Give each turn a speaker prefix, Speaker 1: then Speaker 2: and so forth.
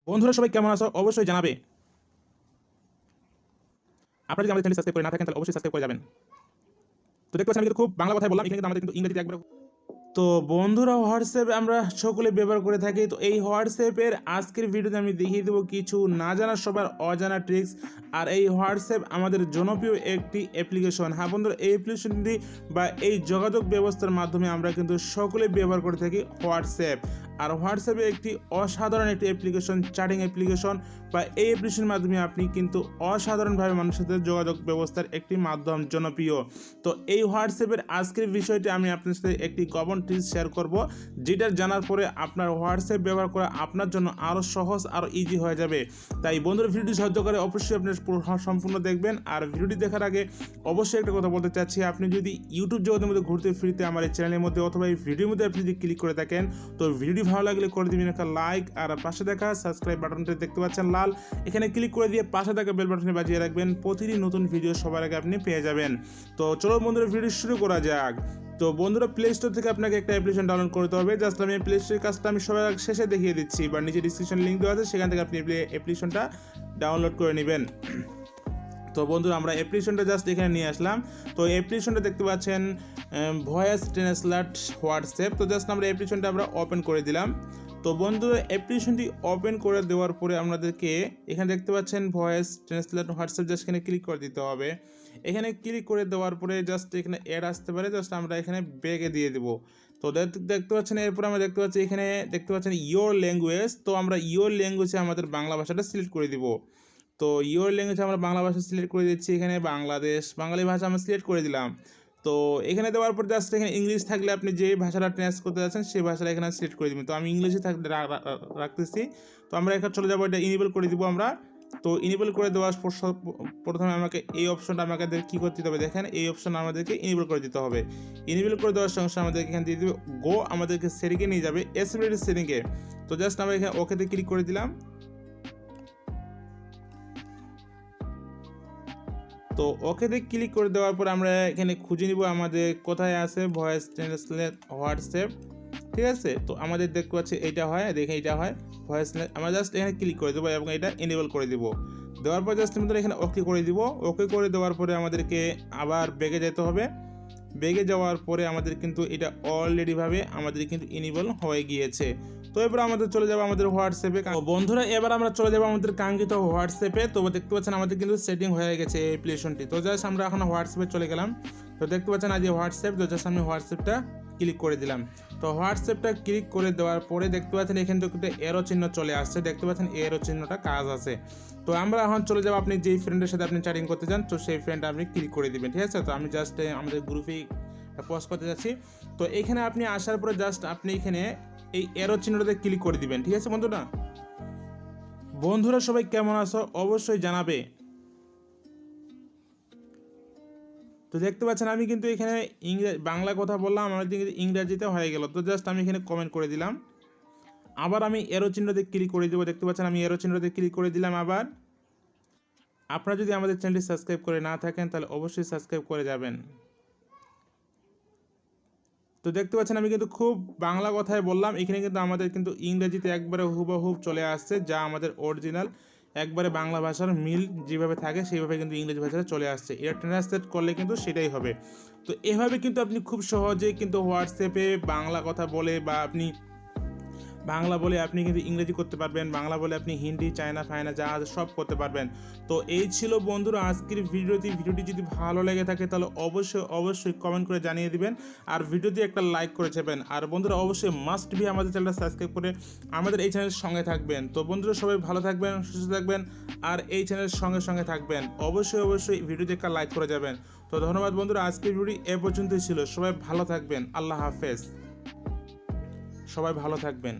Speaker 1: বন্ধুরা সবাই কেমন আছো অবশ্যই জানাবে। আপনারা যদি আমাদের চ্যানেল সাবস্ক্রাইব করে না থাকেন তাহলে অবশ্যই সাবস্ক্রাইব করে যাবেন। তো দেখতে পাচ্ছেন আমি কিন্তু খুব বাংলা কথাই বললাম, এখানে কিন্তু আমাদের কিন্তু ইংরেজিতে একবার। তো বন্ধুরা হোয়াটসঅ্যাপ আমরা সকলে ব্যবহার করে থাকি। তো এই হোয়াটসঅ্যাপের আজকের ভিডিওতে আমি দেখিয়ে দেবো কিছু না জানা সবার অজানা ট্রিক্স। আর এই হোয়াটসঅ্যাপ আমাদের জনপ্রিয় একটি অ্যাপ্লিকেশন। হ্যাঁ বন্ধুরা, এই অ্যাপ্লিকেশনটি বা এই যোগাযোগ ব্যবস্থার মাধ্যমে আমরা কিন্তু সকলে ব্যবহার করে থাকি হোয়াটসঅ্যাপ। আর হোয়াটসঅ্যাপে একটি অসাধারণ একটি অ্যাপ্লিকেশন, চ্যাটিং অ্যাপ্লিকেশন, বা এই অ্যাপ্লিকেশনের মাধ্যমে আপনি কিন্তু অসাধারণভাবে মানুষের সাথে যোগাযোগ ব্যবস্থার একটি মাধ্যম জনপ্রিয়। তো এই হোয়াটসঅ্যাপের আজকের বিষয়টি আমি আপনার সাথে একটি গোপন টিপস শেয়ার করব, যেটা জানার পরে আপনার হোয়াটসঅ্যাপ ব্যবহার করা আপনার জন্য আরও সহজ আরও ইজি হয়ে যাবে। তাই বন্ধুরা ভিডিওটি সাহায্য করে অবশ্যই আপনি সম্পূর্ণ দেখবেন। আর ভিডিওটি দেখার আগে অবশ্যই একটা কথা বলতে চাচ্ছি, আপনি যদি ইউটিউব জগতের মধ্যে ঘুরতে ফিরতে আমার এই চ্যানেলের মধ্যে অথবা এই ভিডিওর মধ্যে আপনি যদি ক্লিক করে থাকেন, তো ভিডিওটি ভালো লাগলে করে দিবেন একটা লাইক, আর পাশে দেখা সাবস্ক্রাইব বাটনটা দেখতে পাচ্ছেন লাল, এখানে ক্লিক করে দিয়ে পাশে থাকা বেল বাটনে বাজিয়ে রাখবেন। প্রতিটি নতুন ভিডিও সবার আগে আপনি পেয়ে যাবেন। তো চলো বন্ধুরা ভিডিও শুরু করা যাক। তো বন্ধুরা প্লে স্টোর থেকে আপনাকে একটা অ্যাপ্লিকেশন ডাউনলোড করতে হবে। জাস্ট আমি প্লে স্টোরের কাজটা আমি সবার শেষে দেখিয়ে দিচ্ছি, বা নিচে ডিসক্রিপশন লিঙ্ক দেওয়া আছে, সেখান থেকে আপনি অ্যাপ্লিকেশনটা ডাউনলোড করে নেবেন। তো বন্ধুরা আমরা অ্যাপ্লিকেশনটা জাস্ট এখানে নিয়ে আসলাম। তো অ্যাপ্লিকেশনটা দেখতে পাচ্ছেন ভয়েস ট্রান্সলেট হোয়াটসঅ্যাপ। তো জাস্ট আমরা অ্যাপ্লিকেশনটা আমরা ওপেন করে দিলাম। তো বন্ধুরা অ্যাপ্লিকেশনটি ওপেন করে দেওয়ার পরে আপনাদেরকে এখানে দেখতে পাচ্ছেন ভয়েস ট্রান্সলেট হোয়াটসঅ্যাপ, জাস্ট এখানে ক্লিক করে দিতে হবে। এখানে ক্লিক করে দেওয়ার পরে জাস্ট এখানে অ্যাড আসতে পারে, জাস্ট আমরা এখানে ব্যাগে দিয়ে দেবো। তো দেখতে পাচ্ছেন এরপর আমরা দেখতে পাচ্ছি এখানে দেখতে পাচ্ছেন ইয়োর ল্যাঙ্গুয়েজ। তো আমরা ইয়োর ল্যাঙ্গুয়েজে আমাদের বাংলা ভাষাটা সিলেক্ট করে দিব। তো ইয়োর ল্যাঙ্গুয়েজ আমরা বাংলা ভাষা সিলেক্ট করে দিচ্ছি। এখানে বাংলাদেশ বাঙালি ভাষা আমরা সিলেক্ট করে দিলাম। তো এখানে দেওয়ার পর জাস্ট এখানে ইংলিশ থাকলে আপনি যে ভাষাটা ট্রান্স করতে যাচ্ছেন সেই ভাষাটা এখানে সিলেক্ট করে দিবেন। তো আমি ইংলিশে থাকলে রাখতেছি। তো আমরা এখানে চলে যাবো, এটা ইনেবল করে দিব আমরা। তো ইনেবল করে দেওয়ার প্রথমে আমাকে এই অপশনটা আমাদের কী করতে হবে, দেখেন এই অপশন আমাদেরকে ইনেবল করে দিতে হবে। ইনেবল করে দেওয়ার সঙ্গে সঙ্গে আমাদেরকে এখানে দিয়ে দেবে গো, আমাদেরকে সেটিংয়ে নিয়ে যাবে, এসএমএস সেটিংয়ে। তো জাস্ট আমরা এখানে ওকেতে ক্লিক করে দিলাম। তো ওকেতে ক্লিক করে দেওয়ার পর আমরা এখানে খুঁজে নিব আমাদের কোথায় আছে ভয়েস ট্রান্সলেট হোয়াটসঅ্যাপ, ঠিক আছে। তো আমাদের দেখতে পাচ্ছি এইটা হয়, দেখে এইটা হয় ভয়েস, আমরা জাস্ট এখানে ক্লিক করে দেবো এবং এটা এনেবল করে দিব। দেওয়ার পর জাস্ট আমাদের এখানে ওকে করে দিব। ওকে করে দেওয়ার পরে আমাদেরকে আবার ব্যাগে যেতে হবে। ব্যাগে যাওয়ার পরে আমাদের কিন্তু এটা অলরেডিভাবে আমাদের কিন্তু এনেবল হয়ে গিয়েছে। তো এবার আমাদের চলে যাবো আমাদের হোয়াটসঅ্যাপে। বন্ধুরা এবার আমরা চলে যাবো আমাদের কাঙ্ক্ষিত হোয়াটসঅ্যাপে। তো দেখতে পাচ্ছেন আমাদের কিন্তু সেটিং হয়ে গেছে এই অ্যাপ্লিকেশনটি। তো জাস্ট আমরা এখন হোয়াটসঅ্যাপে চলে গেলাম। তো দেখতে পাচ্ছেন আজ হোয়াটসঅ্যাপ। তো জাস্ট আমি হোয়াটসঅ্যাপটা ক্লিক করে দিলাম। তো হোয়াটসঅ্যাপটা ক্লিক করে দেওয়ার পরে দেখতে পাচ্ছেন এখান থেকে একটা এরো চিহ্ন চলে আসছে, দেখতে পাচ্ছেন এরো চিহ্নটা কাজ আছে। তো আমরা এখন চলে যাবো আপনি যেই ফ্রেন্ডের সাথে আপনি চ্যাটিং করতে চান, তো সেই ফ্রেন্ডটা আপনি ক্লিক করে দিবেন, ঠিক আছে। তো আমি জাস্ট আমাদের গ্রুপেই পোস্ট করতে যাচ্ছি। তো এখানে আপনি আসার পরে জাস্ট আপনি এখানে এই এরো চিহ্নটাতে ক্লিক করে দিবেন, ঠিক আছে বন্ধুরা। বন্ধুরা সবাই কেমন আছো অবশ্যই জানাবে। তো দেখতে পাচ্ছেন আমি কিন্তু এখানে বাংলা কথা বললাম, আমার কিন্তু ইংরেজিতে হয়ে গেল। তো জাস্ট আমি এখানে কমেন্ট করে দিলাম। আবার আমি এরো চিহ্নতে ক্লিক করে দেবো, দেখতে পাচ্ছেন আমি এরো চিহ্নতে ক্লিক করে দিলাম। আবার আপনারা যদি আমাদের চ্যানেলটি সাবস্ক্রাইব করে না থাকেন তাহলে অবশ্যই সাবস্ক্রাইব করে যাবেন। তো দেখতে পাচ্ছেন আমি কিন্তু খুব বাংলা কথায় বললাম, এখানে কিন্তু আমাদের কিন্তু ইংরেজিতে একবারে হুবহুব চলে আসছে, যা আমাদের অরিজিনাল একবারে বাংলা ভাষার মিল যেভাবে থাকে সেইভাবে কিন্তু ইংরেজি ভাষাটা চলে আসছে। এটা ট্রান্সলেট করলে কিন্তু সেটাই হবে। তো এভাবে কিন্তু আপনি খুব সহজে কিন্তু হোয়াটসঅ্যাপে বাংলা কথা বলে বা আপনি বাংলা বলে আপনি কিন্তু ইংরেজি করতে পারবেন, বাংলা বলে আপনি হিন্দি চায়না ফায়না যা আছে সব করতে পারবেন। তো এই ছিল বন্ধুরা আজকের ভিডিওটি যদি ভালো লেগে থাকে তাহলে অবশ্যই কমেন্ট করে জানিয়ে দিবেন, আর ভিডিওটি একটা লাইক করে যাবেন। আর বন্ধুরা অবশ্যই মাস্ট বি আমাদের চ্যানেলটা সাবস্ক্রাইব করে আমাদের এই চ্যানেলের সঙ্গে থাকবেন। তো বন্ধুরা সবাই ভালো থাকবেন, সুস্থ থাকবেন, আর এই চ্যানেলের সঙ্গে থাকবেন। অবশ্যই ভিডিওটি একটা লাইক করে যাবেন। তো ধন্যবাদ বন্ধুরা, আজকের ভিডিও এ পর্যন্তই ছিল। সবাই ভালো থাকবেন, আল্লাহ হাফেজ, সবাই ভালো থাকবেন।